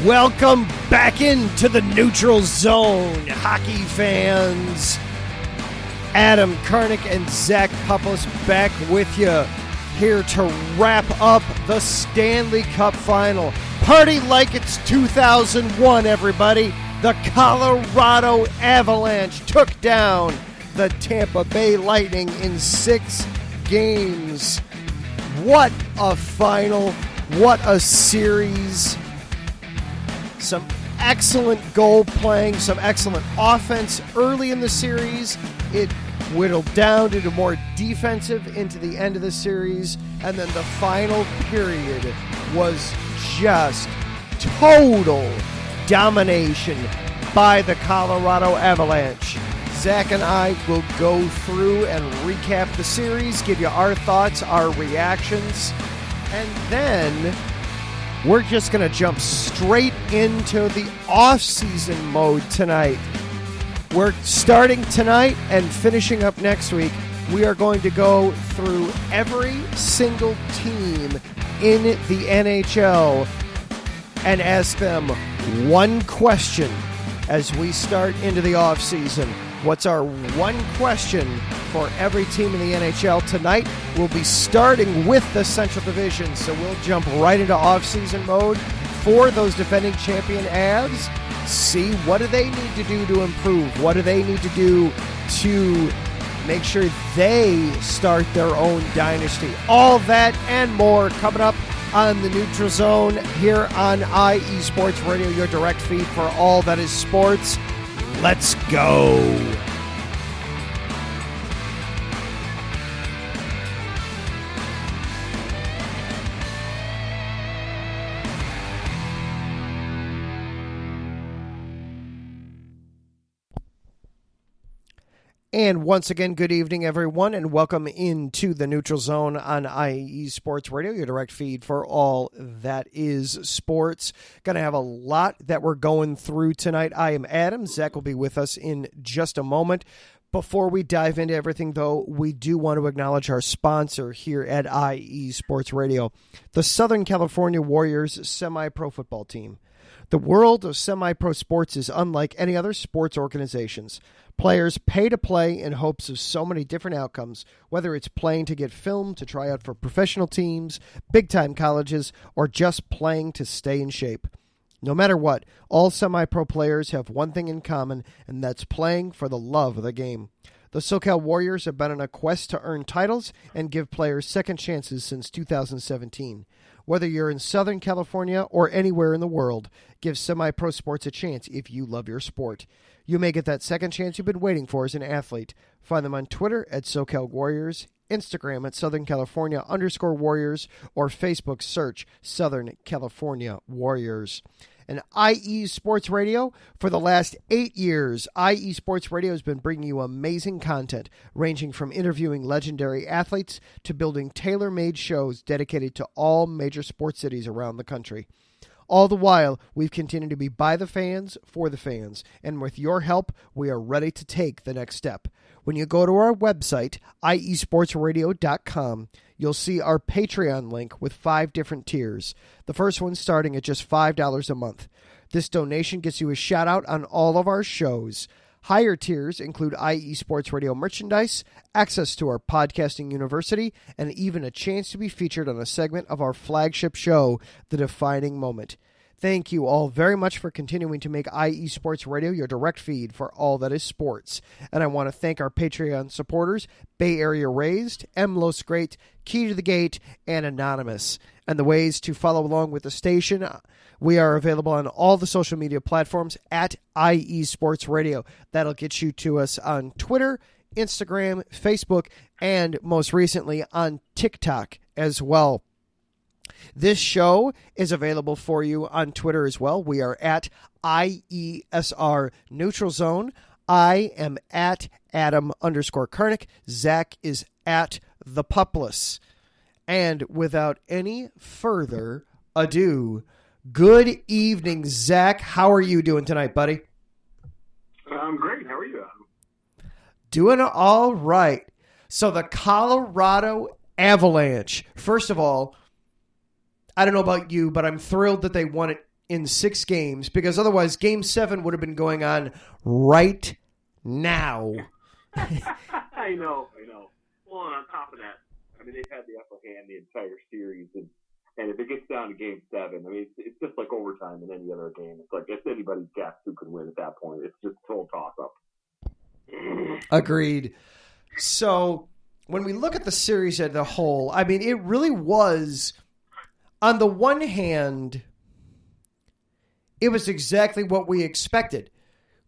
Welcome back into the neutral zone, hockey fans. Adam Karnick and Zach Puppos back with you here to wrap up the Stanley Cup Final. Party like it's 2001, everybody. The Colorado Avalanche took down the Tampa Bay Lightning in 6 games. What a final. What a series. Some excellent goal playing, some excellent offense early in the series. It whittled down to more defensive into the end of the series. And then the final period was just total domination by the Colorado Avalanche. Zach and I will go through and recap the series, give you our thoughts, our reactions, and then we're just going to jump straight into the offseason mode tonight. We're starting tonight and finishing up next week. We are going to go through every single team in the NHL and ask them one question as we start into the offseason. What's our one question for every team in the NHL tonight? We'll be starting with the Central Division, so we'll jump right into off-season mode for those defending champion Avs. See what do they need to do to improve? What do they need to do to make sure they start their own dynasty? All that and more coming up on the Neutral Zone here on IE Sports Radio, your direct feed for all that is sports. Let's go. And once again, good evening, everyone, and welcome into the Neutral Zone on IE Sports Radio, your direct feed for all that is sports. Going to have a lot that we're going through tonight. I am Adam. Zach will be with us in just a moment. Before we dive into everything, though, we do want to acknowledge our sponsor here at IE Sports Radio, the Southern California Warriors semi-pro football team. The world of semi-pro sports is unlike any other sports organizations. Players pay to play in hopes of so many different outcomes, whether it's playing to get filmed, to try out for professional teams, big-time colleges, or just playing to stay in shape. No matter what, all semi-pro players have one thing in common, and that's playing for the love of the game. The SoCal Warriors have been on a quest to earn titles and give players second chances since 2017. Whether you're in Southern California or anywhere in the world, give semi-pro sports a chance if you love your sport. You may get that second chance you've been waiting for as an athlete. Find them on Twitter at SoCal Warriors, Instagram at Southern California _Warriors, or Facebook search Southern California Warriors. And IE Sports Radio, for the last 8 years, IE Sports Radio has been bringing you amazing content, ranging from interviewing legendary athletes to building tailor-made shows dedicated to all major sports cities around the country. All the while, we've continued to be by the fans, for the fans, and with your help, we are ready to take the next step. When you go to our website, iesportsradio.com, you'll see our Patreon link with 5 different tiers. The first one starting at just $5 a month. This donation gets you a shout out on all of our shows. Higher tiers include IE Sports Radio merchandise, access to our podcasting university, and even a chance to be featured on a segment of our flagship show, The Defining Moment. Thank you all very much for continuing to make IE Sports Radio your direct feed for all that is sports. And I want to thank our Patreon supporters, Bay Area Raised, M. Los Great, Key to the Gate, and Anonymous. And the ways to follow along with the station, we are available on all the social media platforms at IE Sports Radio. That'll get you to us on Twitter, Instagram, Facebook, and most recently on TikTok as well. This show is available for you on Twitter as well. We are at IESR Neutral Zone. I am at Adam _Karnick. Zach is at The Pupless. And without any further ado, good evening, Zach. How are you doing tonight, buddy? I'm great. How are you, Adam? Doing all right. So the Colorado Avalanche, first of all, I don't know about you, but I'm thrilled that they won it in 6 games, because otherwise Game 7 would have been going on right now. I know. Well, and on top of that, I mean, they've had the upper hand the entire series, and if it gets down to Game 7, I mean, it's just like overtime in any other game. It's like it's anybody's guess who could win at that point. It's just total toss-up. Agreed. So when we look at the series as a whole, I mean, it really was, on the one hand, it was exactly what we expected.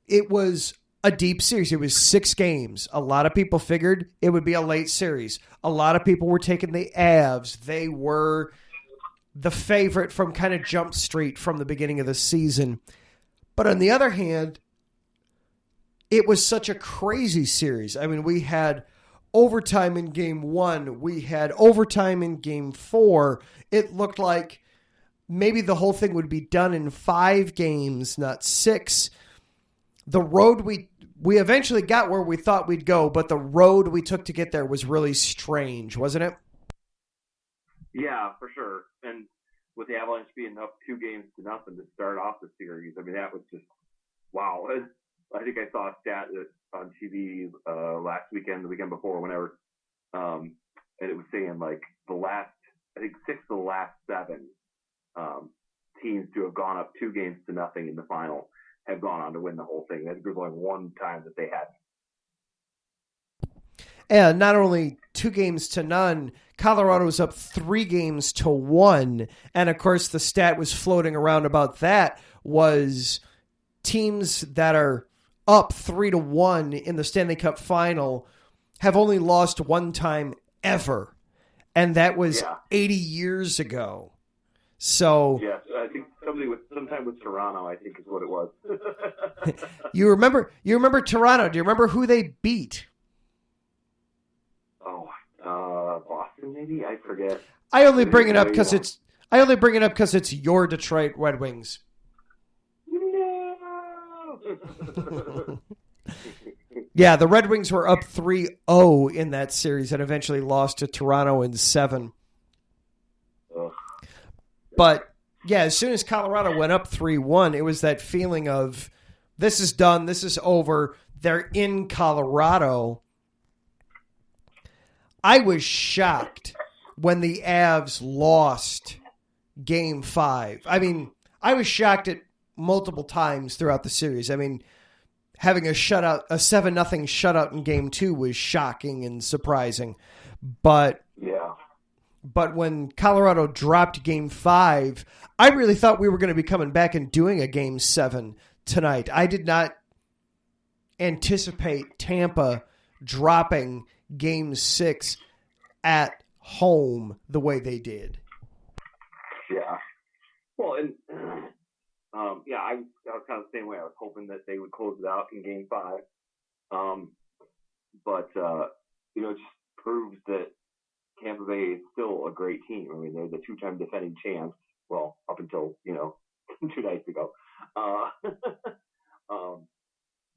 It was a deep series. It was 6 games. A lot of people figured it would be a late series. A lot of people were taking the Avs. They were the favorite from kind of Jump Street from the beginning of the season. But on the other hand, it was such a crazy series. I mean, we had overtime in Game 1. We had overtime in Game 4. It looked like maybe the whole thing would be done in 5 games, not 6. The road we eventually got where we thought we'd go, but the road we took to get there was really strange, wasn't it? Yeah, for sure. And with the Avalanche being up 2-0 to start off the series, I mean, that was just, wow. I think I saw a stat on TV last weekend, the weekend before, whenever, and it was saying like I think 6 of the last 7 teams to have gone up 2-0 in the final have gone on to win the whole thing. I think there's only one time that they had. And not only 2-0, Colorado was up 3-1. And of course, the stat was floating around about that was teams that are up 3-1 in the Stanley Cup final have only lost one time ever. And that was 80 years ago. So yes, I think sometime with Toronto, I think is what it was. You remember Toronto. Do you remember who they beat? Boston, maybe? I forget. I only bring it up because it's your Detroit Red Wings. No. Yeah, the Red Wings were up 3-0 in that series and eventually lost to Toronto in 7. Ugh. But yeah, as soon as Colorado went up 3-1, it was that feeling of this is done, this is over. They're in Colorado. I was shocked when the Avs lost Game 5. I mean, I was shocked at multiple times throughout the series. I mean, having a 7-0 shutout in Game 2 was shocking and surprising. But when Colorado dropped Game 5, I really thought we were going to be coming back and doing a Game 7 tonight. I did not anticipate Tampa dropping Game 6 at home the way they did. Yeah. Well, and I was kind of the same way. I was hoping that they would close it out in Game 5. But it just proves that Tampa Bay is still a great team. I mean, they're the 2-time defending champs. Well, up until 2 nights ago,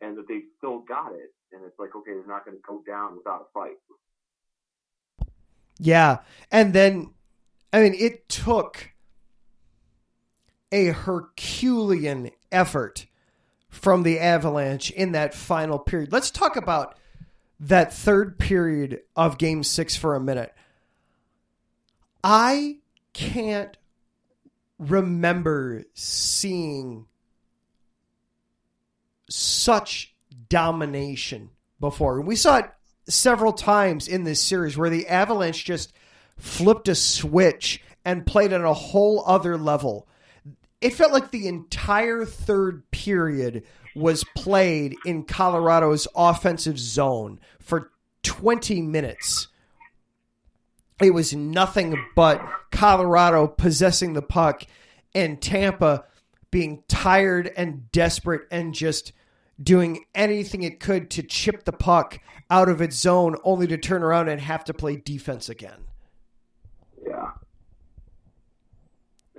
and that they still got it. And it's like, okay, they're not going to go down without a fight. Yeah, and then, I mean, it took a Herculean effort from the Avalanche in that final period. Let's talk about that third period of Game 6 for a minute. I can't remember seeing such domination before. We saw it several times in this series where the Avalanche just flipped a switch and played on a whole other level. It felt like the entire third period was played in Colorado's offensive zone for 20 minutes. It was nothing but Colorado possessing the puck and Tampa being tired and desperate and just doing anything it could to chip the puck out of its zone, only to turn around and have to play defense again. Yeah.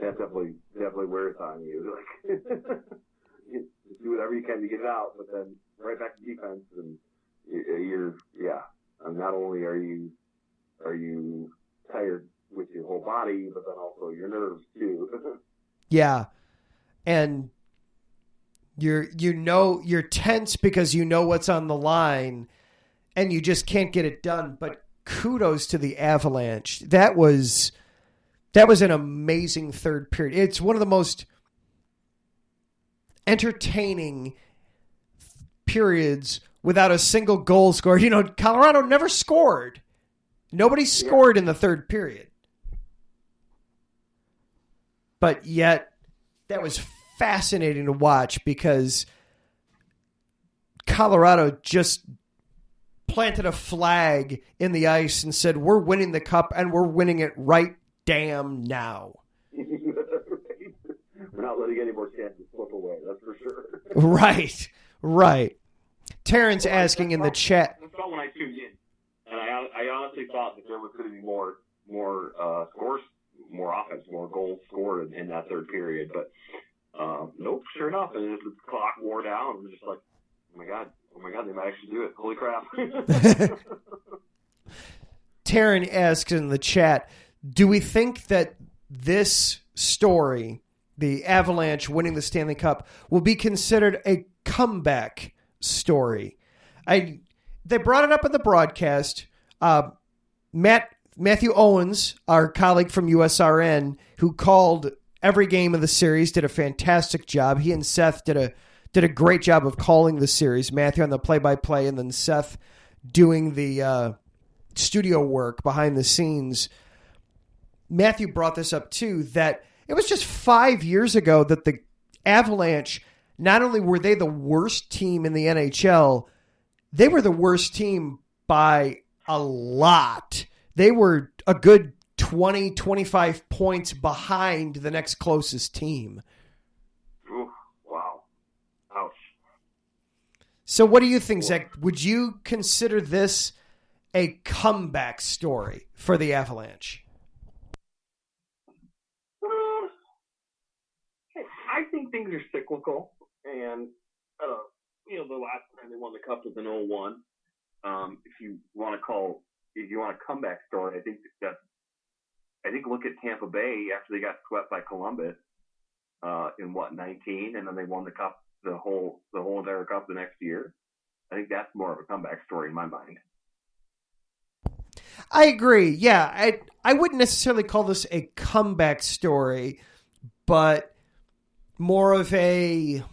That definitely wears on you. Like, you do whatever you can to get it out, but then right back to defense, and you're not only are you tired with your whole body, but then also your nerves too. Yeah. and you're tense because you know what's on the line, and you just can't get it done. But kudos to the Avalanche. That was an amazing third period. It's one of the most entertaining periods without a single goal scored. Colorado never scored. Nobody scored in the third period. But yet, that was fascinating to watch because Colorado just planted a flag in the ice and said, we're winning the cup and we're winning it right damn now. We're not letting any more chances slip away, that's for sure. Right. Terrence asking in the chat. That's not when I tuned in. And I honestly thought that there was going to be more scores, more offense, more goals scored in that third period. But nope, sure enough. And as the clock wore down, it was just like, oh my God, they might actually do it. Holy crap. Taryn asks in the chat, do we think that this story, the Avalanche winning the Stanley Cup, will be considered a comeback story? They brought it up in the broadcast. Matthew Owens, our colleague from USRN, who called every game of the series, did a fantastic job. He and Seth did a great job of calling the series. Matthew on the play-by-play, and then Seth doing the studio work behind the scenes. Matthew brought this up too, that it was just 5 years ago that the Avalanche, not only were they the worst team in the NHL, they were the worst team by a lot. They were a good 20, 25 points behind the next closest team. Ooh, wow. Ouch. So what do you think, Zach? Would you consider this a comeback story for the Avalanche? I think things are cyclical, and the last time they won the cup was in 2001. If you want a comeback story, I think look at Tampa Bay after they got swept by Columbus in 19, and then they won the cup, the whole entire cup the next year. I think that's more of a comeback story in my mind. I agree. Yeah, I wouldn't necessarily call this a comeback story, but more of a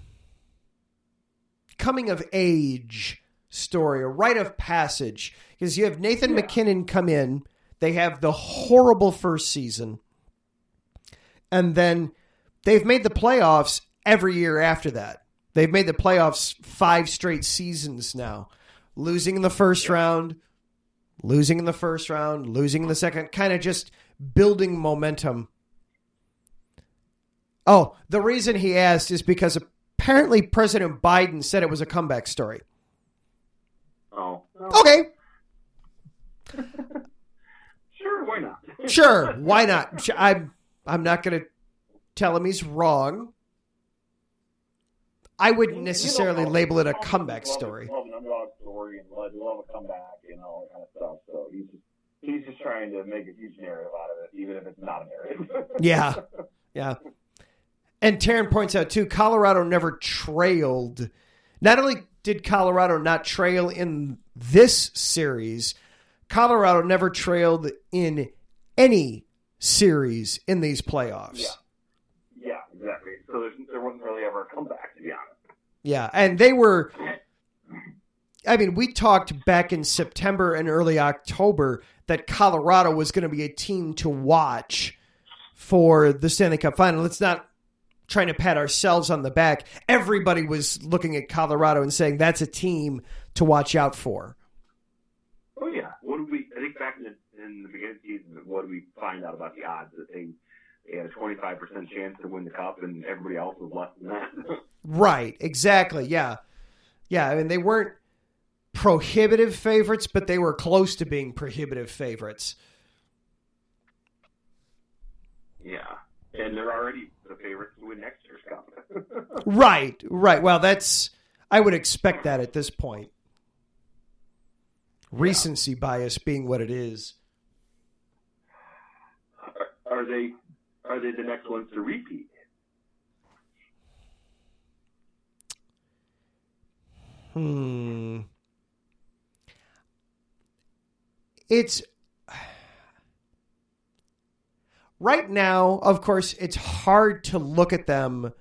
coming of age story, a rite of passage. Because you have Nathan McKinnon come in. They have the horrible first season. And then they've made the playoffs every year after that. They've made the playoffs 5 straight seasons now. Losing in the first round, losing in the first round, losing in the second, kind of just building momentum. Oh, the reason he asked is because apparently President Biden said it was a comeback story. Oh. Okay. Sure, why not? Sure, why not? I'm not going to tell him he's wrong. I wouldn't necessarily label it a comeback story. Love an underdog story and love a comeback and all that kind of stuff. So he's just trying to make a huge narrative out of it, even if it's not a narrative. Yeah. And Taryn points out, too, Colorado never trailed. Not only did Colorado not trail in this series, Colorado never trailed in any series in these playoffs. Yeah, exactly. So there wasn't really ever a comeback, to be honest. Yeah, and they were... I mean, we talked back in September and early October that Colorado was going to be a team to watch for the Stanley Cup Final. Let's not trying to pat ourselves on the back. Everybody was looking at Colorado and saying that's a team to watch out for. Oh, yeah. I think back in the beginning of the season, what did we find out about the odds? That they had a 25% chance to win the Cup and everybody else was less than that. Right. Exactly. Yeah. Yeah. I mean, they weren't prohibitive favorites, but they were close to being prohibitive favorites. Yeah. And they're already the favorites to win next year's Cup. Right. Well, I would expect that at this point. Recency bias being what it is. Are they the next ones to repeat? It's right now, of course, it's hard to look at them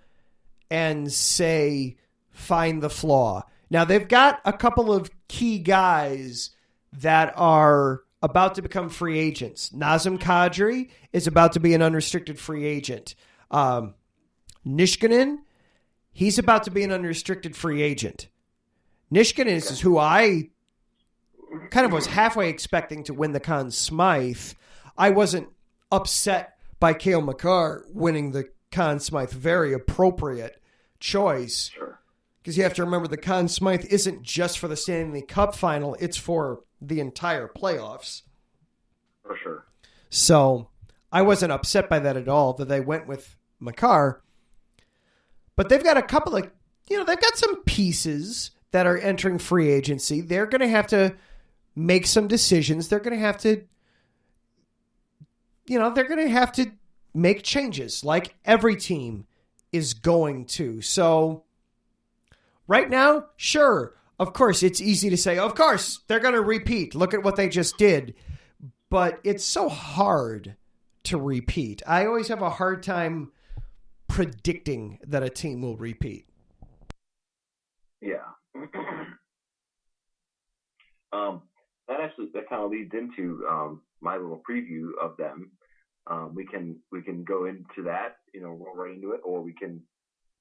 and say, find the flaw. Now, they've got a couple of key guys that are about to become free agents. Nazem Kadri is about to be an unrestricted free agent. Niskanen, he's about to be an unrestricted free agent. Niskanen is who I kind of was halfway expecting to win the Conn Smythe. I wasn't upset by Cale Makar winning the Conn Smythe. Very appropriate choice. Sure. Because you have to remember the Conn Smythe isn't just for the Stanley Cup final. It's for the entire playoffs. For sure. So I wasn't upset by that at all, that they went with Makar. But they've got a couple of, they've got some pieces that are entering free agency. They're going to have to make some decisions. They're going to have to, make changes like every team is going to. So right now, sure, of course, it's easy to say, of course, they're going to repeat. Look at what they just did. But it's so hard to repeat. I always have a hard time predicting that a team will repeat. Yeah. That kind of leads into my little preview of them. We can go into that, roll right into it, or we can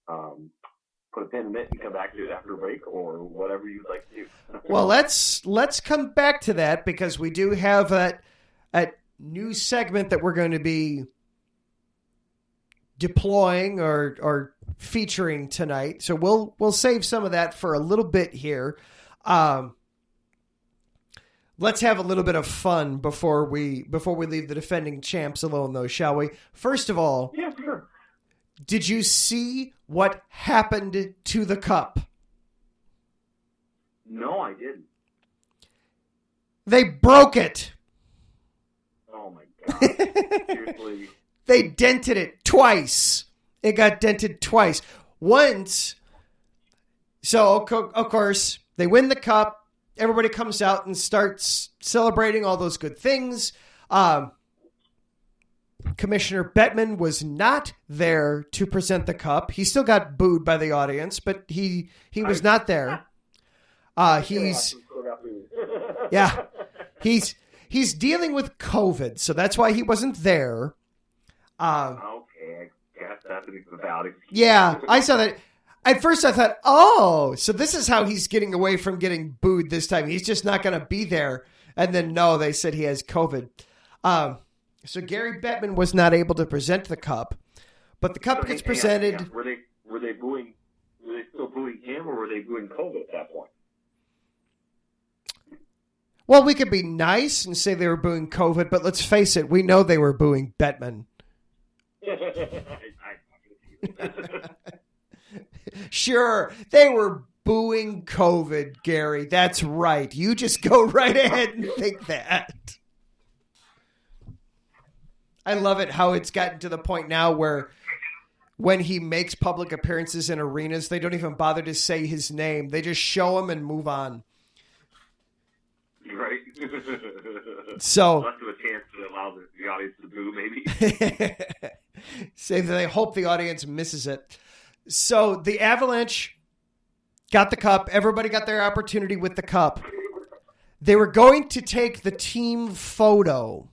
put a pin in it and come back to it after a break, or whatever you'd like to do. Well, let's come back to that, because we do have a new segment that we're going to be deploying or featuring tonight. So we'll save some of that for a little bit here. Let's have a little bit of fun before we leave the defending champs alone, though, shall we? First of all, yeah, sure. Did you see what happened to the cup? No, I didn't. They broke it. Oh my God! Seriously. They dented it twice. It got dented twice. Once, so of course, they win the cup. Everybody comes out and starts celebrating all those good things. Commissioner Bettman was not there to present the cup. He still got booed by the audience, but he was not there. He's dealing with COVID, so that's why he wasn't there. Okay, I guess that's a valid excuse. Yeah, I saw that. At first I thought, oh, so this is how he's getting away from getting booed this time. He's just not going to be there. And then, no, they said he has COVID. So Gary Bettman was not able to present the cup. But the cup gets presented. Yeah. Were they booing? Were they still booing him, or were they booing COVID at that point? Well, we could be nice and say they were booing COVID, but let's face it, we know they were booing Bettman. Sure, they were booing COVID, Gary. That's right. You just go right ahead and think that. I love it how it's gotten to the point now where when he makes public appearances in arenas, they don't even bother to say his name. They just show him and move on. Right. So less of a chance to allow the audience to boo, maybe. Say that they hope the audience misses it. So the Avalanche got the cup. Everybody got their opportunity with the cup. They were going to take the team photo.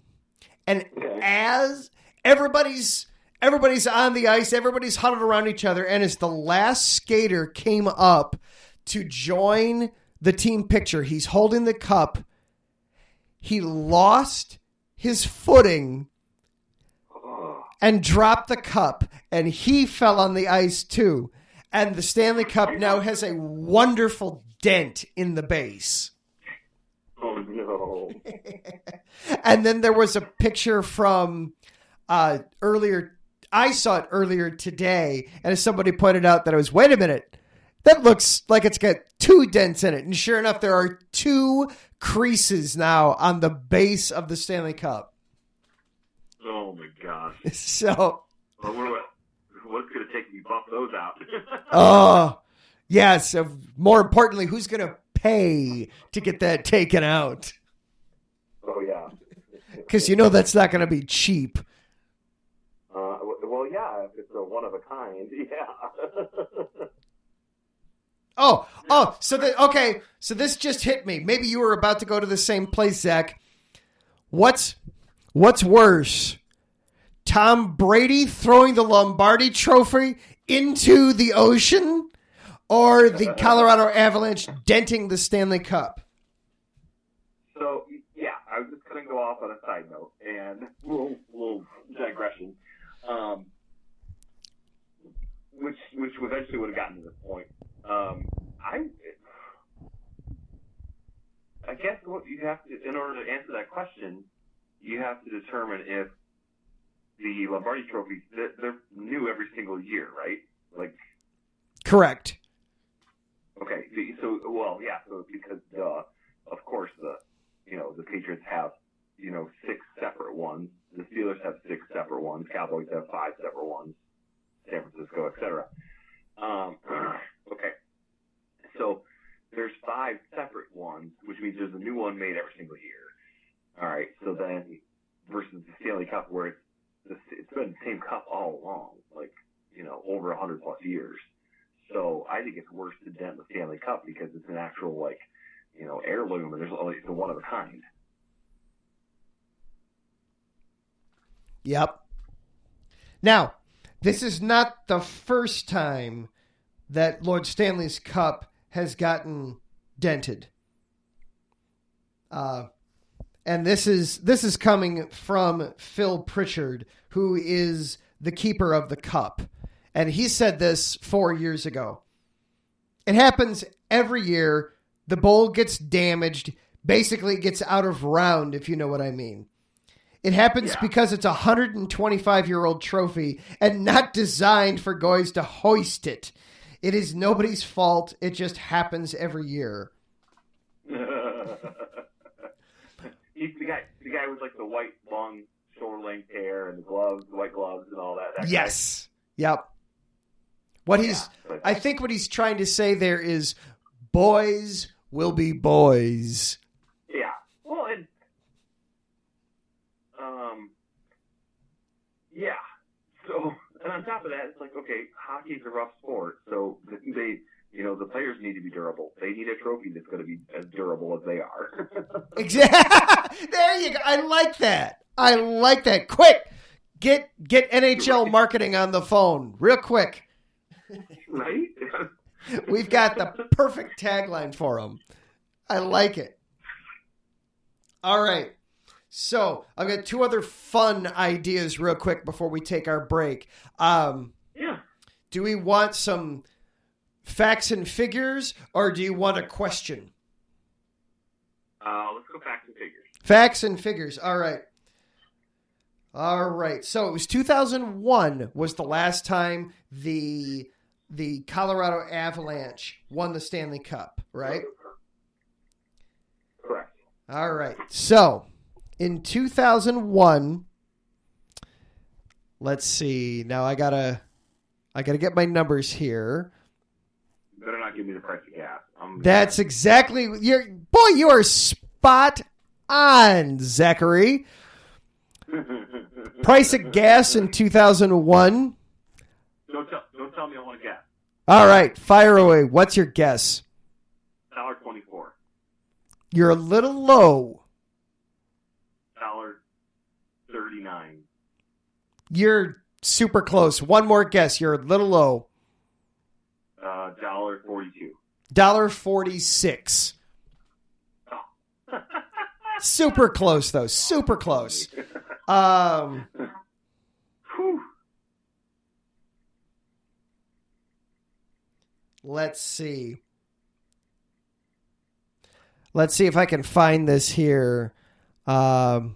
And as everybody's on the ice, everybody's huddled around each other. And as the last skater came up to join the team picture, he's holding the cup. He lost his footing and dropped the cup, and he fell on the ice too. And the Stanley Cup now has a wonderful dent in the base. Oh, no. And then there was a picture from earlier. I saw it earlier today, and as somebody pointed out that it was, wait a minute, that looks like it's got two dents in it. And sure enough, there are two creases now on the base of the Stanley Cup. Oh, my gosh. So, what's going to take me to buff those out? Oh, Yes. More importantly, who's going to pay to get that taken out? Oh, yeah. Because that's not going to be cheap. Well, yeah, if it's a one of a kind, yeah. So this just hit me. Maybe you were about to go to the same place, Zach. What's worse? Tom Brady throwing the Lombardi Trophy into the ocean, or the Colorado Avalanche denting the Stanley Cup? So, yeah, I was just going to go off on a side note, and little digression, which eventually would have gotten to this point. I guess what you have to, in order to answer that question, you have to determine if the Lombardi trophies, they're new every single year, right? Like, correct. Okay, so because of course the Patriots have 6 separate ones, the Steelers have 6 separate ones, Cowboys have 5 separate ones, San Francisco, etc. Okay, so there's 5 separate ones, which means there's a new one made every single year. All right, so then versus the Stanley Cup, where it's been the same cup all along, like over 100 plus years. So I think it's worse to dent the Stanley Cup because it's an actual heirloom, and it's a one of a kind. Yep. Now, this is not the first time that Lord Stanley's Cup has gotten dented. And this is coming from Phil Pritchard, who is the keeper of the cup. And he said this 4 years ago. It happens every year. The bowl gets damaged. Basically, it gets out of round, if you know what I mean. It happens because it's a 125-year-old trophy and not designed for guys to hoist it. It is nobody's fault. It just happens every year. He's the guy with the white, long, shoulder-length hair and the gloves, the white gloves and all that. Yes. Yep. I think what he's trying to say there is boys will be boys. Yeah. Well, and yeah. So, and on top of that, it's okay, hockey's a rough sport, so the players need to be durable. They need a trophy that's going to be as durable as they are. Exactly. There you go. I like that. Quick. Get NHL marketing on the phone real quick. Right? We've got the perfect tagline for them. I like it. All right. So I've got 2 other fun ideas real quick before we take our break. Yeah. Do we want some facts and figures, or do you want a question? Let's go facts and figures. Facts and figures. All right. So it was 2001 was the last time the Colorado Avalanche won the Stanley Cup, right? Correct. All right. So in 2001, let's see. Now I gotta get my numbers here. You better not give me the price of gas. That's exactly you are spot on, Zachary. Price of gas in 2001. Don't tell me I want to guess. All right, fire away. What's your guess? $1.24. You're a little low. $1.39. You're super close. One more guess. You're a little low. $1.42. $1.46. Oh. Super close, though. Super close. Let's see. Let's see if I can find this here. I'm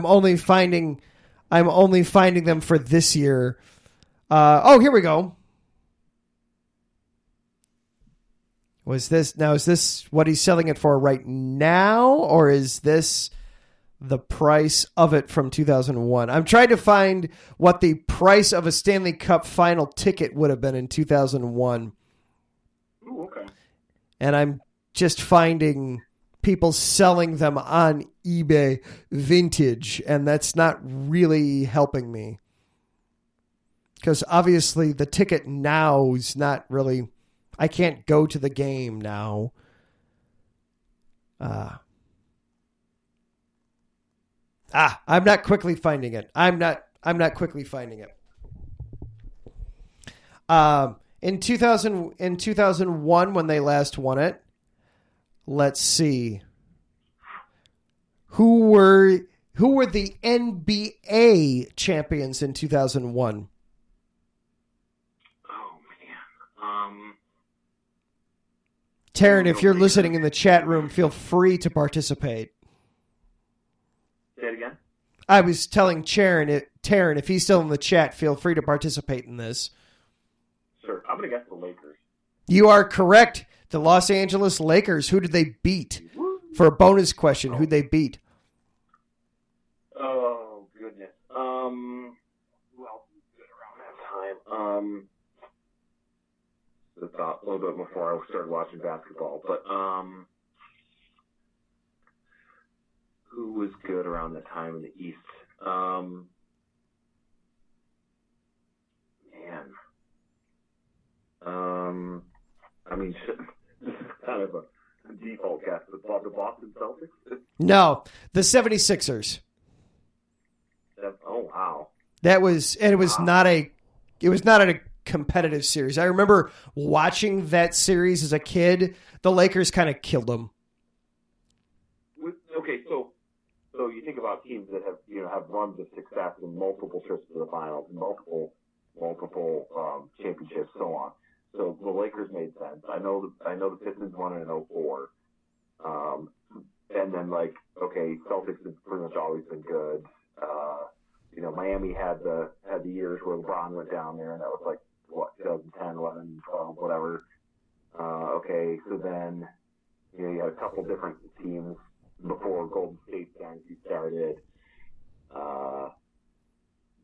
only finding them for this year. Here we go. Is this what he's selling it for right now, or is this the price of it from 2001. I'm trying to find what the price of a Stanley Cup final ticket would have been in 2001. Ooh, okay. And I'm just finding people selling them on eBay vintage, and that's not really helping me. Because obviously the ticket now is not really... I can't go to the game now. I'm not quickly finding it. I'm not quickly finding it. In 2001, when they last won it, let's see. Who were the NBA champions in 2001? Oh man. Taryn, if you're listening in the chat room, feel free to participate. Say it again? I was telling Taryn, if he's still in the chat, feel free to participate in this. Sure. I'm going to guess the Lakers. You are correct. The Los Angeles Lakers. Who did they beat? For a bonus question, who'd they beat? Oh, goodness. Who else was good around that time? I thought a little bit before I started watching basketball, but who was good around that time in the East? I mean, this is kind of a default guess, but the Boston Celtics? No, the 76ers. Oh, wow. It was not a competitive series. I remember watching that series as a kid. The Lakers kind of killed them. Okay, so you think about teams that have runs of success in multiple trips to the finals, multiple championships, so on. So the Lakers made sense. I know the Pistons won in 2004. And then Celtics have pretty much always been good. Miami had the years where LeBron went down there, and that was 2010, 11, 12, whatever. Okay, so then you had a couple different teams before Golden State dynasty started.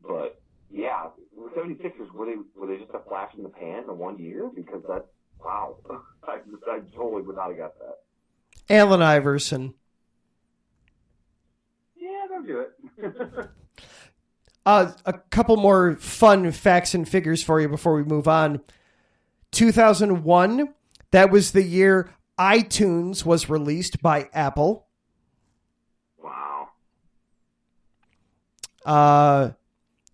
But yeah, the 76ers, were they just a flash in the pan in 1 year? Because that's, wow. I totally would not have got that. Allen Iverson. Yeah, they'll do it. A couple more fun facts and figures for you before we move on. 2001, that was the year iTunes was released by Apple. Wow.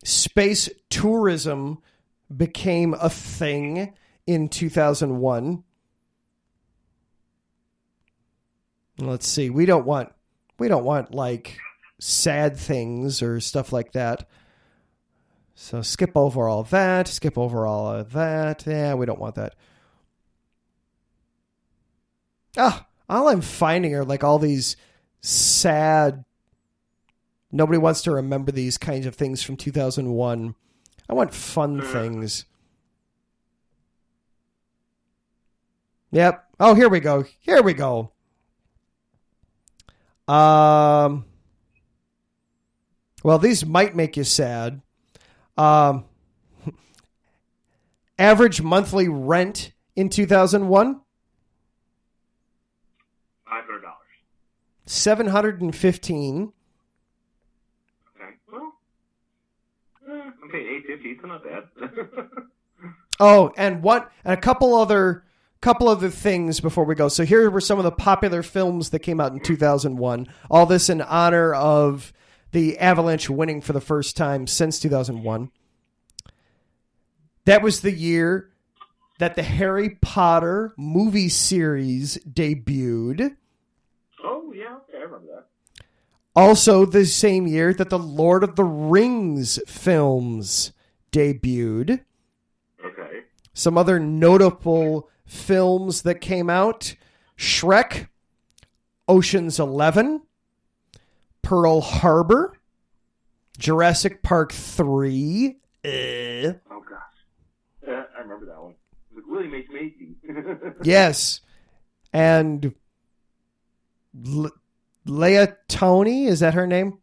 Space tourism became a thing in 2001. Let's see. We don't want sad things or stuff like that. So skip over all that. Skip over all of that. Yeah, we don't want that. All I'm finding are all these sad... Nobody wants to remember these kinds of things from 2001. I want fun things. Yep. Oh, here we go. Well, these might make you sad. Average monthly rent in 2001? $500. $715. I'm paying $850, so not bad. Oh, and a couple other things before we go. So here were some of the popular films that came out in 2001. All this in honor of the Avalanche winning for the first time since 2001. That was the year that the Harry Potter movie series debuted. Oh, yeah. Okay, I remember that. Also the same year that the Lord of the Rings films debuted. Okay. Some other notable films that came out: Shrek, Ocean's 11, Pearl Harbor, Jurassic Park 3. Oh, gosh. I remember that one. With William H. Macy. Yes. And Leah Tony, is that her name?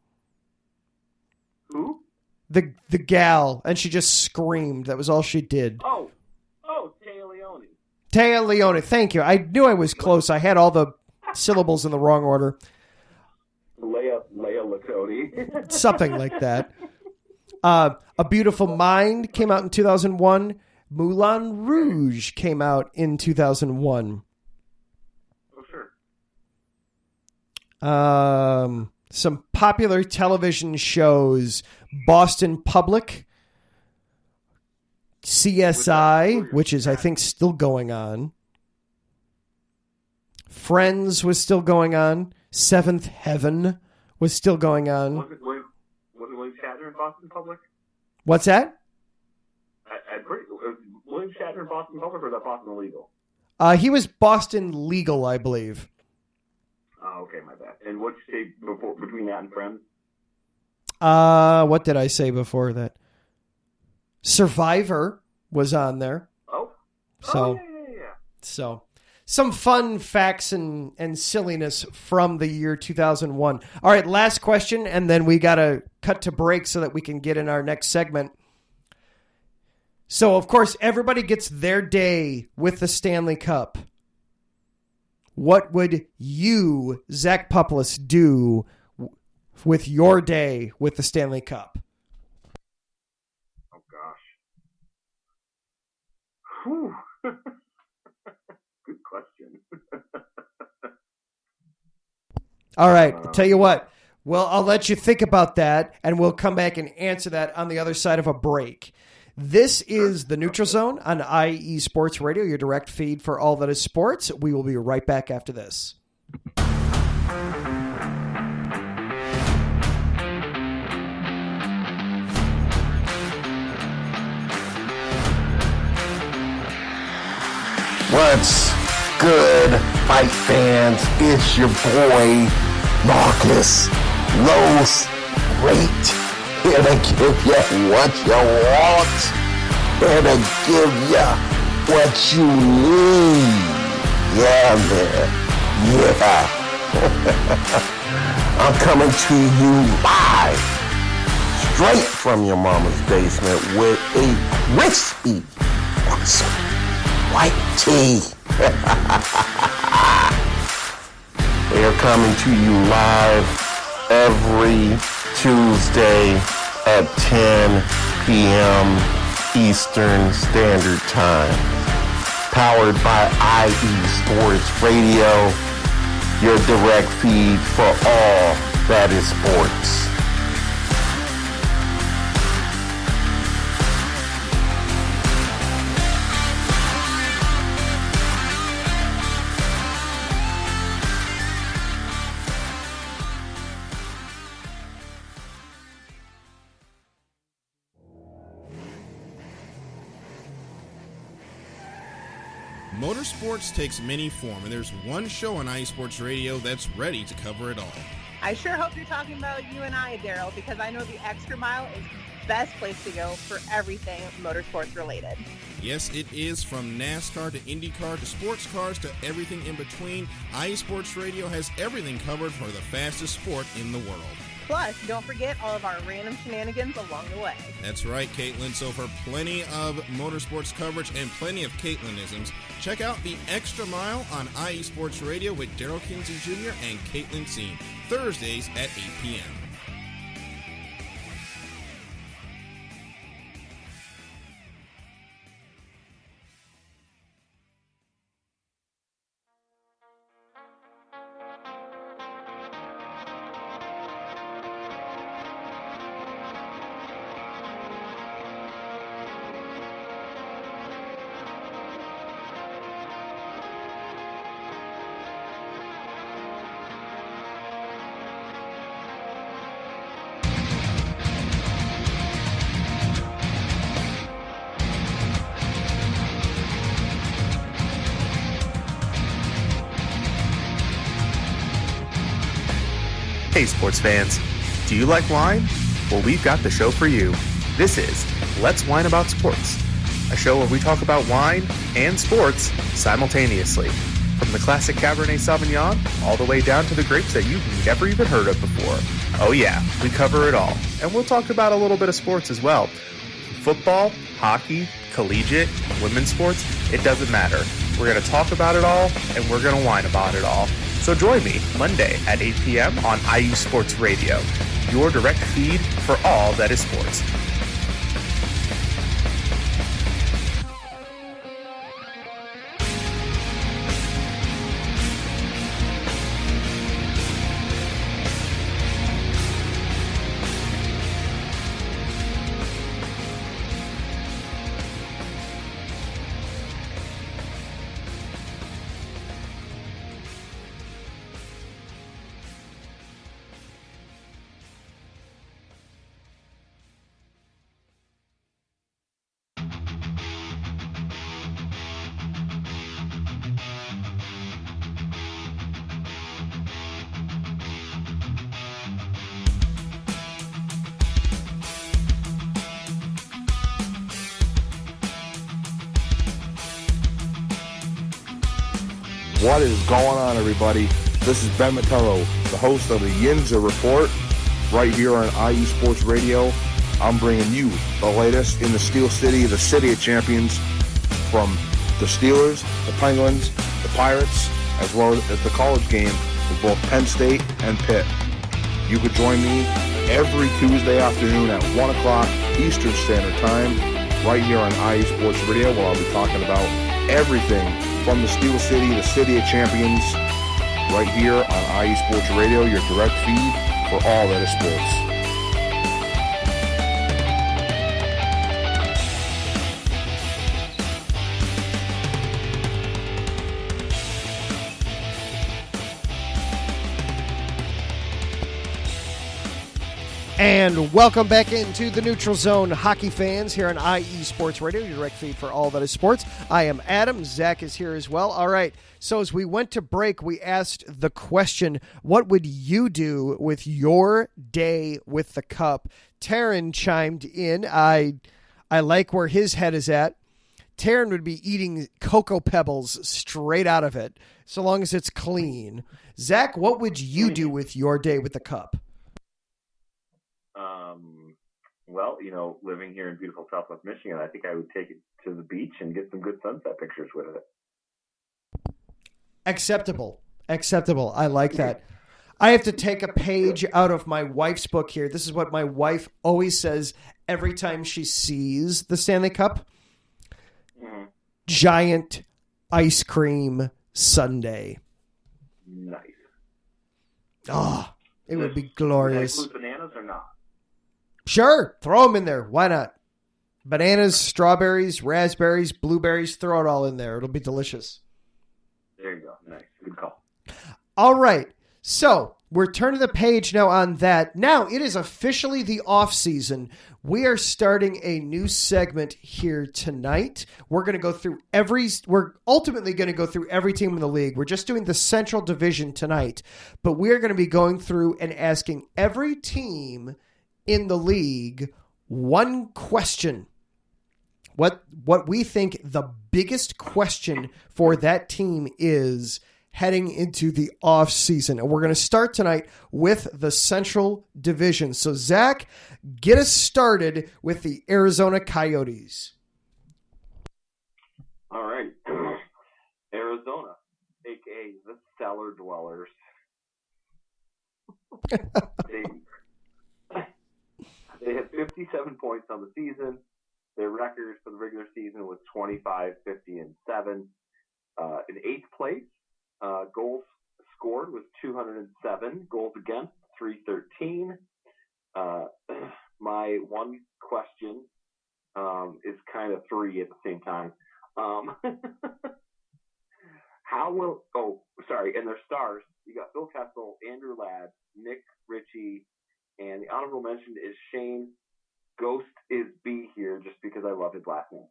Who? The gal, and she just screamed. That was all she did. Oh, Taya Leone. Taya Leone, thank you. I knew I was close. I had all the syllables in the wrong order. Leah Latoni. Something like that. A Beautiful Mind came out in 2001. Moulin Rouge came out in 2001. Oh, sure. Some popular television shows: Boston Public, CSI, which is, I think, still going on. Friends was still going on. Seventh Heaven was still going on. Was it William Shatner in Boston Public? What's that? William Shatner in Boston Public, or is that Boston Legal? He was Boston Legal, I believe. Oh, okay, my bad. And what'd you say between that and Friends? What did I say before that? Survivor was on there. Oh. So, yeah. So, some fun facts and silliness from the year 2001. All right, last question, and then we got to cut to break so that we can get in our next segment. So, of course, everybody gets their day with the Stanley Cup. What would you, Zach Puplis, do with your day with the Stanley Cup? Oh, gosh. Whew. Good question. All right, tell you what. Well, I'll let you think about that, and we'll come back and answer that on the other side of a break. This is the Neutral Zone on IE Sports Radio, your direct feed for all that is sports. We will be right back after this. What's good, fight fans? It's your boy, Marcus Los Great. Here to give you what you want. Here to give you what you need. Yeah, man. Yeah. I'm coming to you live, straight from your mama's basement with a crispy, awesome white tea. We are coming to you live every Tuesday at 10 p.m. Eastern Standard Time. Powered by IE Sports Radio, your direct feed for all that is sports. Motorsports takes many forms, and there's one show on IE Sports Radio that's ready to cover it all. I sure hope you're talking about you and I, Daryl, because I know the Extra Mile is the best place to go for everything motorsports related. Yes, it is. From NASCAR to IndyCar to sports cars to everything in between, IE Sports Radio has everything covered for the fastest sport in the world. Plus, don't forget all of our random shenanigans along the way. That's right, Caitlin. So for plenty of motorsports coverage and plenty of Caitlinisms, check out The Extra Mile on IE Sports Radio with Daryl Kinsey Jr. and Caitlin Seen, Thursdays at 8 p.m. Hey sports fans, do you like wine? Well, we've got the show for you. This is Let's Wine About Sports, a show where we talk about wine and sports simultaneously. From the classic Cabernet Sauvignon all the way down to the grapes that you've never even heard of before. Oh yeah, we cover it all. And we'll talk about a little bit of sports as well. Football, hockey, collegiate, women's sports, it doesn't matter. We're going to talk about it all, and we're going to whine about it all. So join me Monday at 8 p.m. on IU Sports Radio, your direct feed for all that is sports. What is going on, everybody? This is Ben Matello, the host of the Yinza Report, right here on IU Sports Radio. I'm bringing you the latest in the Steel City, the City of Champions, from the Steelers, the Penguins, the Pirates, as well as the college game with both Penn State and Pitt. You could join me every Tuesday afternoon at 1 o'clock Eastern Standard Time, right here on IU Sports Radio, where I'll be talking about everything from the Steel City, the City of Champions, right here on IU Sports Radio, your direct feed for all that is sports. And welcome back into the Neutral Zone, hockey fans, here on IE Sports Radio, your direct feed for all that is sports. I am Adam. Zach is here as well. All right, so as we went to break, we asked the question, what would you do with your day with the cup? Taryn chimed in. I like where his head is at. Taryn would be eating Cocoa Pebbles straight out of it, so long as it's clean. Zach, what would you do with your day with the cup? Well, living here in beautiful Southwest Michigan, I think I would take it to the beach and get some good sunset pictures with it. Acceptable. I like that. I have to take a page out of my wife's book here. This is what my wife always says every time she sees the Stanley Cup. Mm-hmm. Giant ice cream sundae. Nice. Oh, it would be glorious. Does that include bananas or not? Sure, throw them in there. Why not? Bananas, strawberries, raspberries, blueberries, throw it all in there. It'll be delicious. There you go. Nice. Good call. All right. So we're turning the page now on that. Now it is officially the off season. We are starting a new segment here tonight. We're ultimately going to go through every team in the league. We're just doing the Central Division tonight, but we're going to be going through and asking every team in the league one question. What we think the biggest question for that team is heading into the off season. And we're going to start tonight with the Central Division. So Zach, get us started with the Arizona Coyotes. All right. Arizona, aka the Cellar Dwellers. They had 57 points on the season. Their record for the regular season was 25, 50, and 7. In eighth place, goals scored was 207. Goals against, 313. My one question is kind of three at the same time. And their stars, you got Phil Kessel, Andrew Ladd, Nick Ritchie, and the honorable mention is Shane Ghost is B here just because I love his last name.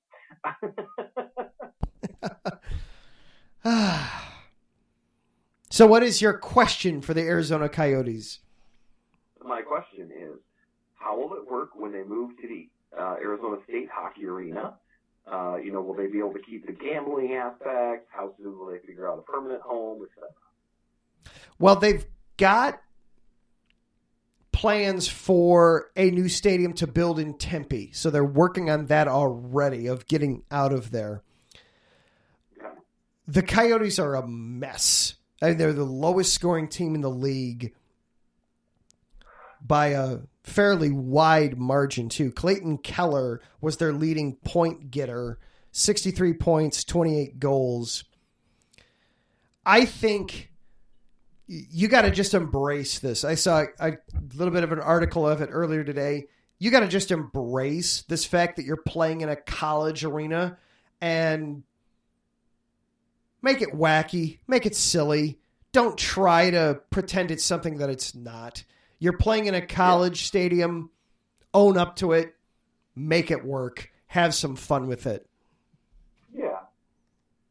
So what is your question for the Arizona Coyotes? My question is, how will it work when they move to the Arizona State Hockey Arena? Will they be able to keep the gambling aspect? How soon will they figure out a permanent home, etc.? Well, they've got plans for a new stadium to build in Tempe. So they're working on that already, of getting out of there. Yeah. The Coyotes are a mess. I mean, they're the lowest scoring team in the league by a fairly wide margin, too. Clayton Keller was their leading point getter, 63 points, 28 goals. I think you got to just embrace this. I saw a little bit of an article of it earlier today. You got to just embrace this fact that you're playing in a college arena and make it wacky, make it silly. Don't try to pretend it's something that it's not. You're playing in a college stadium, own up to it, make it work, have some fun with it. Yeah.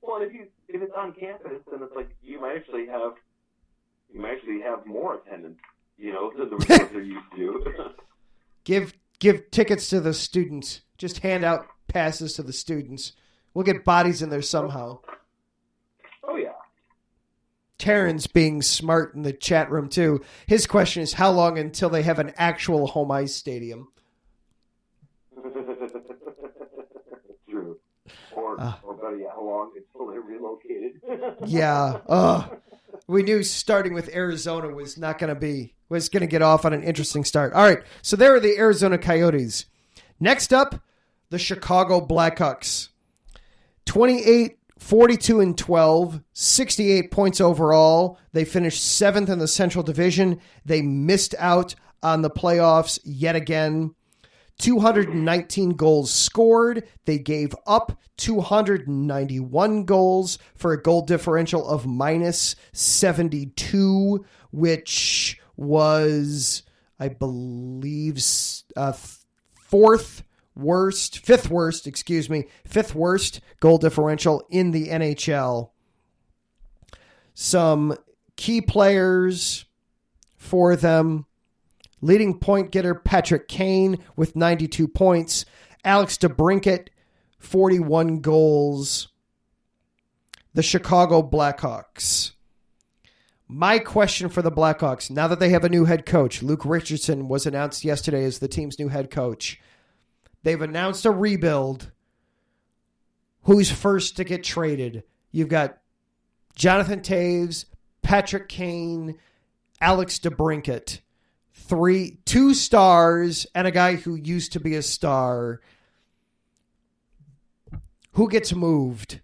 Well, if it's on campus, then it's like you might actually have more attendance, than the results they're used to. Give tickets to the students. Just hand out passes to the students. We'll get bodies in there somehow. Oh, yeah. Terrence being smart in the chat room, too. His question is, how long until they have an actual home ice stadium? True. Or better yet, how long until they're relocated? Yeah. We knew starting with Arizona was going to get off on an interesting start. All right. So there are the Arizona Coyotes. Next up, the Chicago Blackhawks. 28, 42 and 12, 68 points overall. They finished 7th in the Central Division. They missed out on the playoffs yet again. 219 goals scored. They gave up 291 goals for a goal differential of minus 72, which was, I believe, fifth worst goal differential in the NHL. Some key players for them. Leading point getter Patrick Kane with 92 points. Alex DeBrincat, 41 goals. The Chicago Blackhawks. My question for the Blackhawks, now that they have a new head coach, Luke Richardson was announced yesterday as the team's new head coach. They've announced a rebuild. Who's first to get traded? You've got Jonathan Toews, Patrick Kane, Alex DeBrincat. 2 stars and a guy who used to be a star. Who gets moved?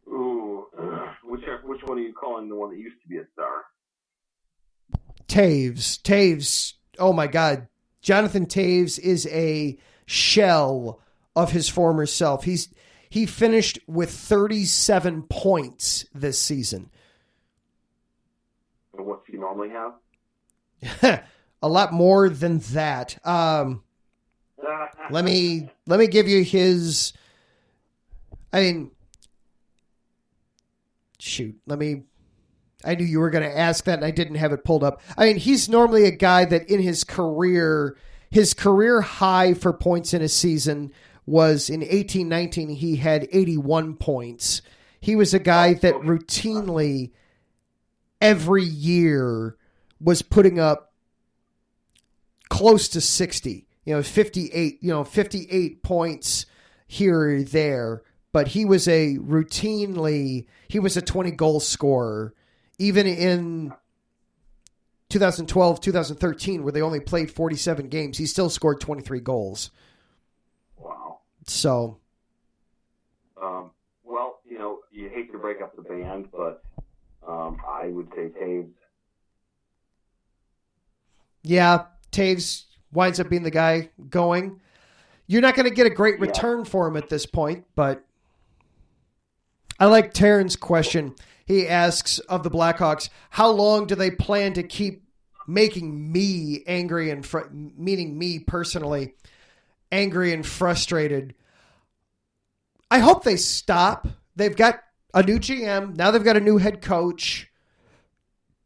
Ooh, which one are you calling the one that used to be a star? Toews. Oh my God. Jonathan Toews is a shell of his former self. He finished with 37 points this season. And what's he normally have? A lot more than that. Let me give you his. I mean, shoot. I knew you were going to ask that, and I didn't have it pulled up. I mean, he's normally a guy that in his career high for points in a season was in 18-19. He had 81 points. He was a guy that routinely every year was putting up close to 60, 58 points here or there. But he was a 20 goal scorer. Even in 2012, 2013, where they only played 47 games, he still scored 23 goals. Wow. So. Well, you hate to break up the band, but I would say Toews. Yeah, Toews winds up being the guy going. You're not going to get a great return for him at this point, but I like Taryn's question. He asks of the Blackhawks, how long do they plan to keep making me angry and meaning me personally angry and frustrated? I hope they stop. They've got a new GM. Now they've got a new head coach.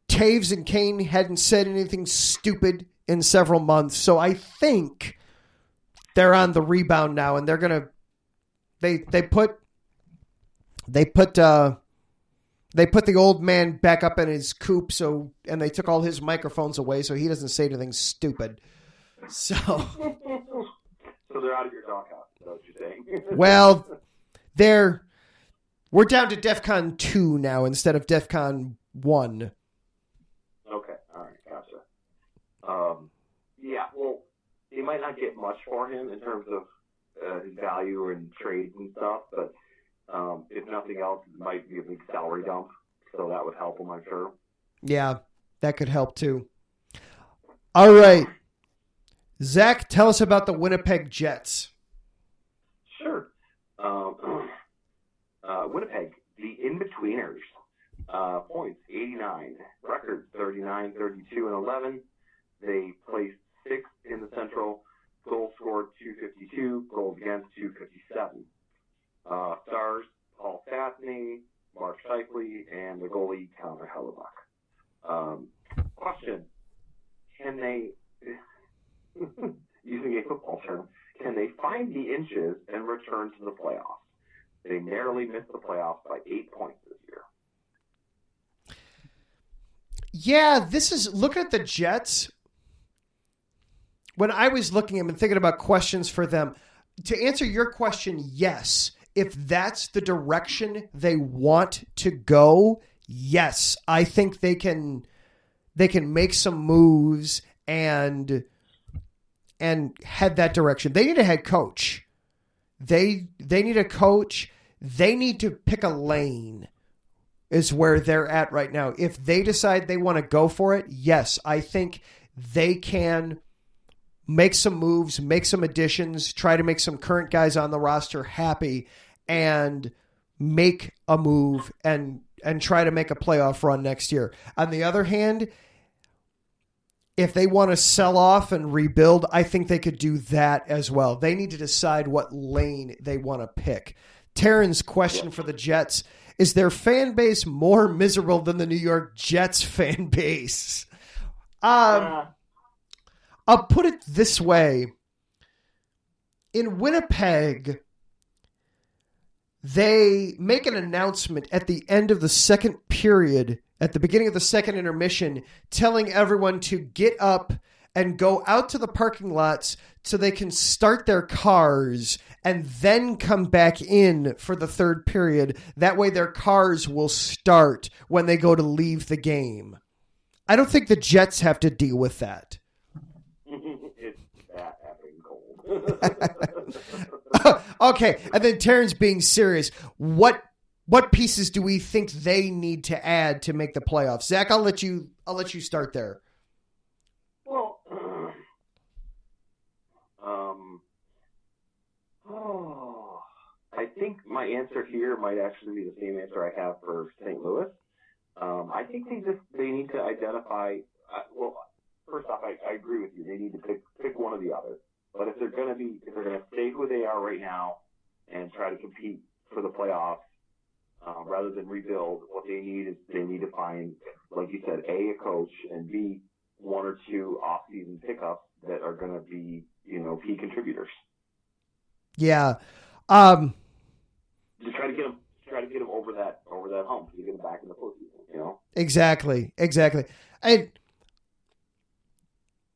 Toews and Kane hadn't said anything stupid in several months. So I think they're on the rebound now, and they're going to They put the old man back up in his coop, and they took all his microphones away so he doesn't say anything stupid. So they're out of your doghouse, is that what you're saying? Well, we're down to DEFCON 2 now instead of DEFCON 1. Okay, all right, gotcha. Yeah, well, they might not get much for him in terms of his value and trades and stuff, but if nothing else, it might be a big salary dump, so that would help him, I'm sure. Yeah, that could help too. All right. Zach, tell us about the Winnipeg Jets. Sure. Winnipeg, the in-betweeners, points 89, record 39, 32, and 11. They placed 6th in the Central, goals scored 252, goals against 257. Stars, Paul Stastny, Mark Scheifele, and the goalie, Connor Hellebuck. Question, can they, using a football term, can they find the inches and return to the playoffs? They narrowly missed the playoffs by 8 points this year. Yeah, looking at the Jets. When I was looking at them and thinking about questions for them, to answer your question, yes. If that's the direction they want to go, yes. I think they can make some moves and head that direction. They need a head coach. They need a coach. They need to pick a lane is where they're at right now. If they decide they want to go for it, yes, I think they can make some moves, make some additions, try to make some current guys on the roster happy, and make a move and try to make a playoff run next year. On the other hand, if they want to sell off and rebuild, I think they could do that as well. They need to decide what lane they want to pick. Taryn's question for the Jets, is their fan base more miserable than the New York Jets fan base? I'll put it this way. In Winnipeg, they make an announcement at the end of the second period, at the beginning of the second intermission, telling everyone to get up and go out to the parking lots so they can start their cars and then come back in for the third period. That way their cars will start when they go to leave the game. I don't think the Jets have to deal with that. It's that effing cold. Okay, and then Taryn's being serious. What pieces do we think they need to add to make the playoffs? Zach, I'll let you start there. Well, I think my answer here might actually be the same answer I have for St. Louis. I think they need to identify. First off, I agree with you. They need to pick one or the other. But if they're going to stay who they are right now and try to compete for the playoffs, rather than rebuild, what they need to find, like you said, A, a coach, and B, one or two off-season pickups that are going to be, key contributors. Yeah. Just try to get them over that hump to get them back in the postseason. Exactly. And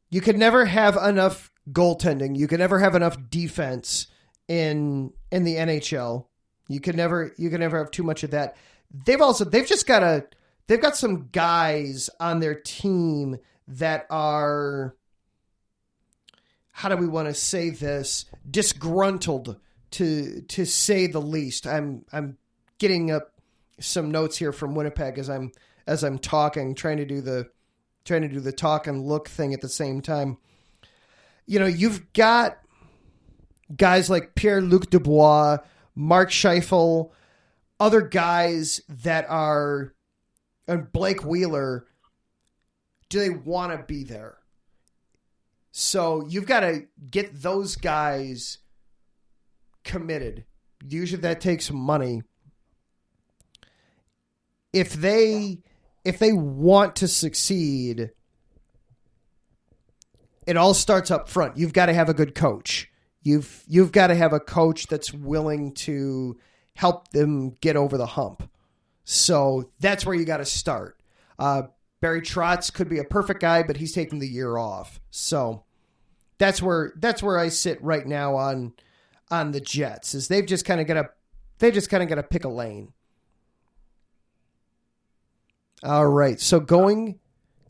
you could never have enough goaltending. You could never have enough defense in the NHL. You can never have too much of that. They've got some guys on their team that are, how do we want to say this, disgruntled to say the least. I'm getting up some notes here from Winnipeg as I'm talking, trying to do the talk and look thing at the same time. You've got guys like Pierre-Luc Dubois, Mark Scheifele, other guys that are, and Blake Wheeler, do they want to be there? So you've got to get those guys committed. Usually that takes money. If they want to succeed, it all starts up front. You've got to have a good coach. You've got to have a coach that's willing to help them get over the hump. So that's where you got to start. Barry Trotz could be a perfect guy, but he's taking the year off. So that's where I sit right now on the Jets. Is they've just kind of got to pick a lane. All right. So going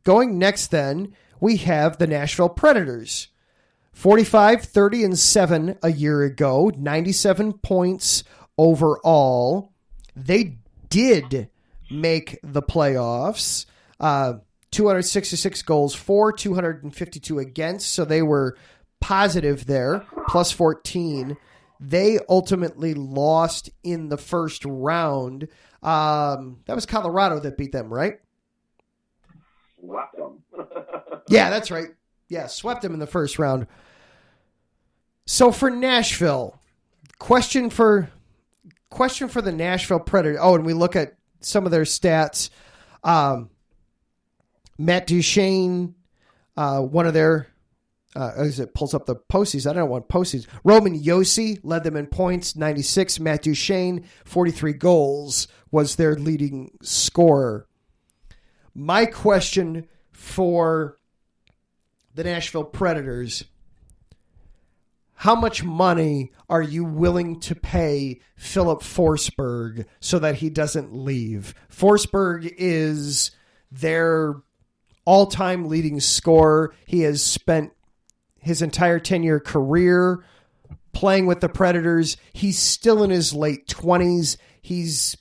next, then we have the Nashville Predators. 45-30-7 a year ago, 97 points overall. They did make the playoffs. 266 goals for, 252 against, so they were positive there, plus 14. They ultimately lost in the first round. That was Colorado that beat them, right? Swept them. Yeah, that's right. Yeah, swept them in the first round. So for Nashville, question for the Nashville Predators. Oh, and we look at some of their stats. Matt Duchene, one of their, as it pulls up the postseason, I don't want postseason. Roman Josi led them in points, 96. Matt Duchene, 43 goals, was their leading scorer. My question for the Nashville Predators: how much money are you willing to pay Philip Forsberg so that he doesn't leave? Forsberg is their all-time leading scorer. He has spent his entire 10-year career playing with the Predators. He's still in his late 20s. He's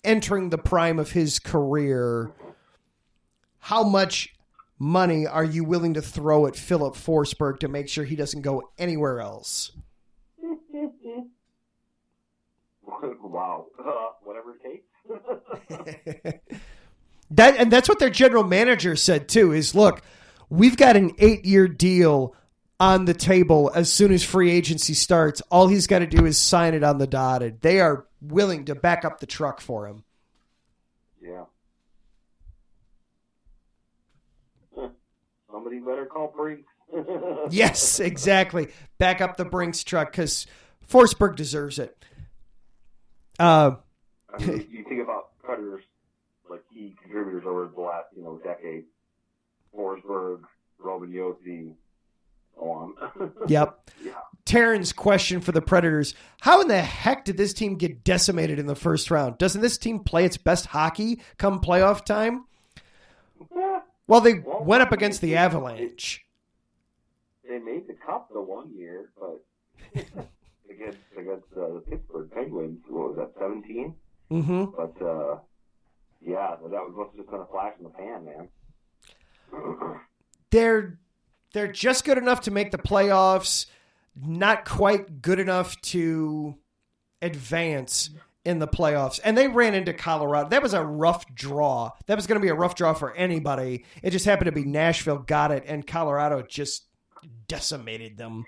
entering the prime of his career. How much money are you willing to throw at Philip Forsberg to make sure he doesn't go anywhere else? Wow. Whatever it takes. That's what their general manager said too, is look, we've got an 8-year deal on the table as soon as free agency starts. All he's got to do is sign it on the dotted. They are willing to back up the truck for him. Yeah. Somebody better call Brinks. Yes, exactly. Back up the Brinks truck because Forsberg deserves it. I mean, you think about Predators, like key contributors over the last, decade. Forsberg, Roman Josi, so on. Yep. Yeah. Taryn's question for the Predators: how in the heck did this team get decimated in the first round? Doesn't this team play its best hockey come playoff time? Well, they went up against the Avalanche. They made the cup the one year, but against the Pittsburgh Penguins, what was that, 17? Mm-hmm. But, yeah, that must have just been a flash in the pan, man. They're just good enough to make the playoffs, not quite good enough to advance in the playoffs. And they ran into Colorado. That was a rough draw. That was going to be a rough draw for anybody. It just happened to be Nashville got it, and Colorado just decimated them.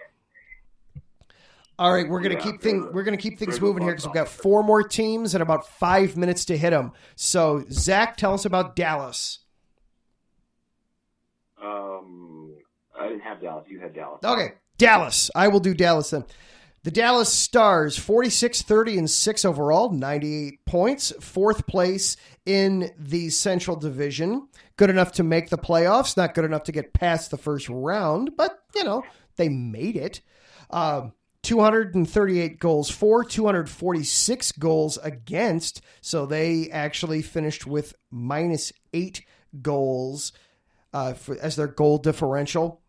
All right, we're going to keep things moving here because we've got 4 more teams and about 5 minutes to hit them. So, Zach, tell us about Dallas. I didn't have Dallas. You had Dallas. Okay, Dallas. I will do Dallas then. The Dallas Stars, 46-30-6 overall, 98 points, 4th place in the Central Division. Good enough to make the playoffs, not good enough to get past the first round, but, they made it. 238 goals for, 246 goals against, so they actually finished with -8 goals as their goal differential.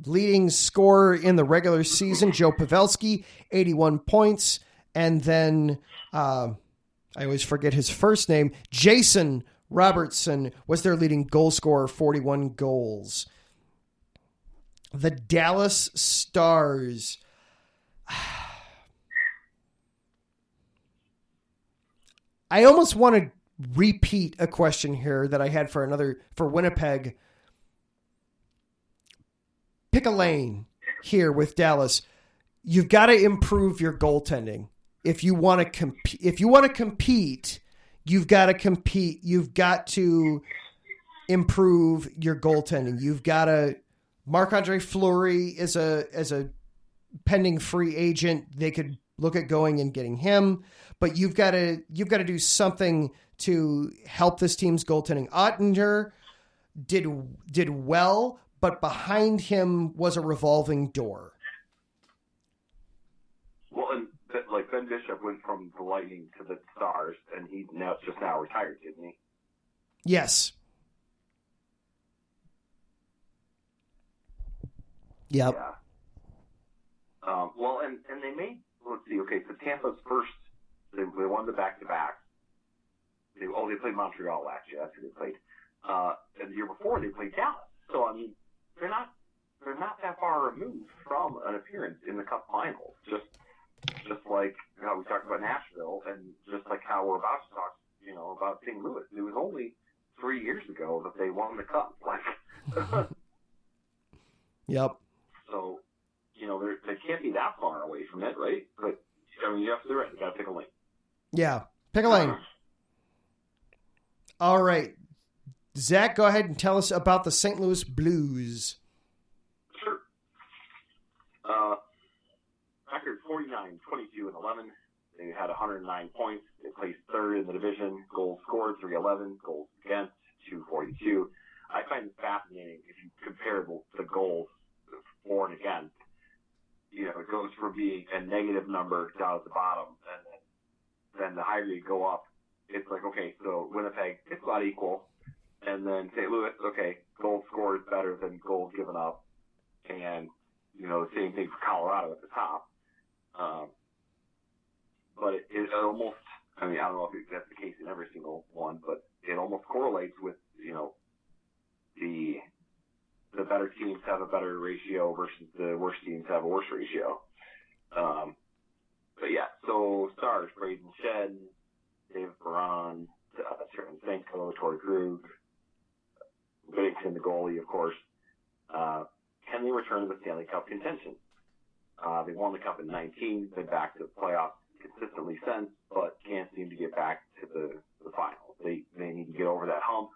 Leading scorer in the regular season, Joe Pavelski, 81 points. And then, I always forget his first name, Jason Robertson was their leading goal scorer, 41 goals. The Dallas Stars. I almost want to repeat a question here that I had for Winnipeg. Pick a lane here with Dallas. You've got to improve your goaltending. If you want to compete, you've got to compete. You've got to improve your goaltending. You've got to. Marc-Andre Fleury is a pending free agent. They could look at going and getting him, but you've got to do something to help this team's goaltending. Ottinger did well, but behind him was a revolving door. Well, and like Ben Bishop went from the Lightning to the Stars, and he's now retired, didn't he? Yes. Yep. Yeah. Well, and they made, let's see, okay, so Tampa's first, they won the back-to-back. They played Montreal last year. That's who they played. And the year before, they played Dallas. So, I mean, they're not that far removed from an appearance in the Cup Finals. Just like how we talked about Nashville, and just like how we're about to talk, about St. Louis. It was only 3 years ago that they won the Cup. Yep. So, they can't be that far away from it, right? But, I mean, you have to do it. You got to pick a lane. Yeah, pick a lane. All right. Zach, go ahead and tell us about the St. Louis Blues. Sure. Record 49, 22, and 11. They had 109 points. They placed third in the division. Goals scored, 311. Goals against, 242. I find it fascinating if you compare the goals for and against. It goes from being a negative number down at the bottom, and then the higher you go up, it's like, okay, so Winnipeg, it's about equal. And then St. Louis, okay, goals scored is better than goals given up. And, the same thing for Colorado at the top. But it almost, I mean, I don't know if that's the case in every single one, but it almost correlates with, the better teams have a better ratio versus the worst teams have a worse ratio. But yeah, so Stars, Braden Shed, David Perron, Cental, Torrey Krug, Whittington, the goalie, of course. Can they return to the Stanley Cup contention? They won the Cup in 19, been back to the playoffs consistently since, but can't seem to get back to the finals. They need to get over that hump.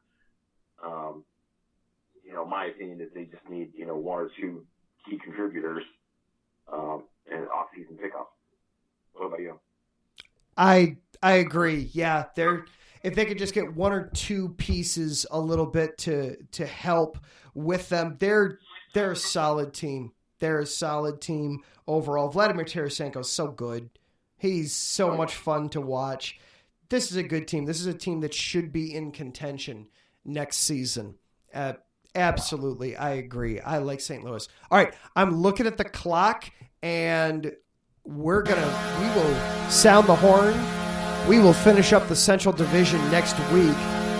My opinion is they just need, one or two key contributors and off-season pickups. What about you? I agree. Yeah, if they could just get one or two pieces a little bit to help with them, they're a solid team. They're a solid team overall. Vladimir Tarasenko is so good. He's so much fun to watch. This is a good team. This is a team that should be in contention next season. Absolutely. I agree. I like St. Louis. All right. I'm looking at the clock, and we will sound the horn. We will finish up the Central Division next week,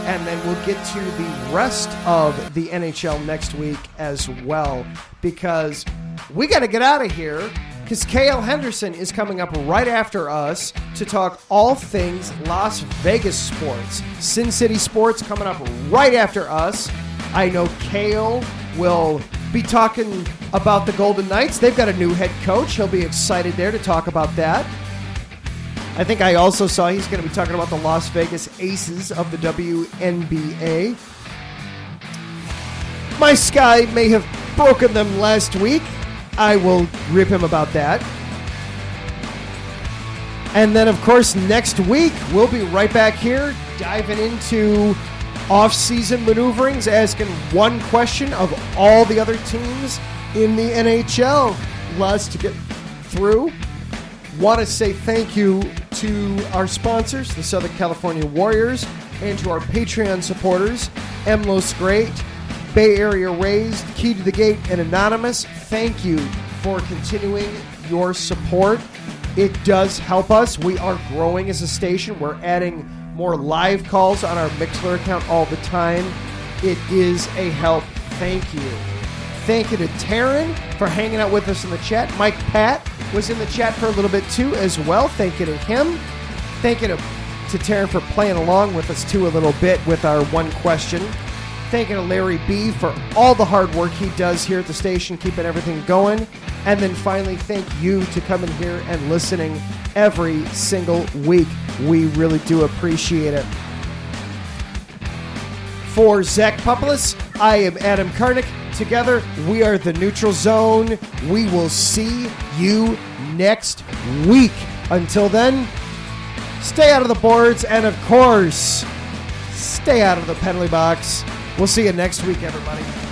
and then we'll get to the rest of the NHL next week as well, because we got to get out of here, because KL Henderson is coming up right after us to talk all things Las Vegas sports. Sin City Sports coming up right after us. I know Kale will be talking about the Golden Knights. They've got a new head coach. He'll be excited there to talk about that. I think I also saw he's going to be talking about the Las Vegas Aces of the WNBA. My Sky may have broken them last week. I will rip him about that. And then, of course, next week, we'll be right back here diving into off-season maneuverings, asking one question of all the other teams in the NHL. Lots to get through. Want to say thank you to our sponsors, the Southern California Warriors, and to our Patreon supporters, Emlos Great, Bay Area Raised, Key to the Gate, and Anonymous. Thank you for continuing your support. It does help us. We are growing as a station. We're adding more live calls on our Mixlr account all the time. It is a help. Thank you. Thank you to Taryn for hanging out with us in the chat. Mike Pat was in the chat for a little bit too as well. Thank you to him. Thank you to Taryn for playing along with us too a little bit with our one question. Thank you to Larry B for all the hard work he does here at the station, keeping everything going. And then finally, thank you to coming here and listening every single week. We really do appreciate it. For Zach Popoulos, I am Adam Karnick. Together, we are the Neutral Zone. We will see you next week. Until then, stay out of the boards, and of course, stay out of the penalty box. We'll see you next week, everybody.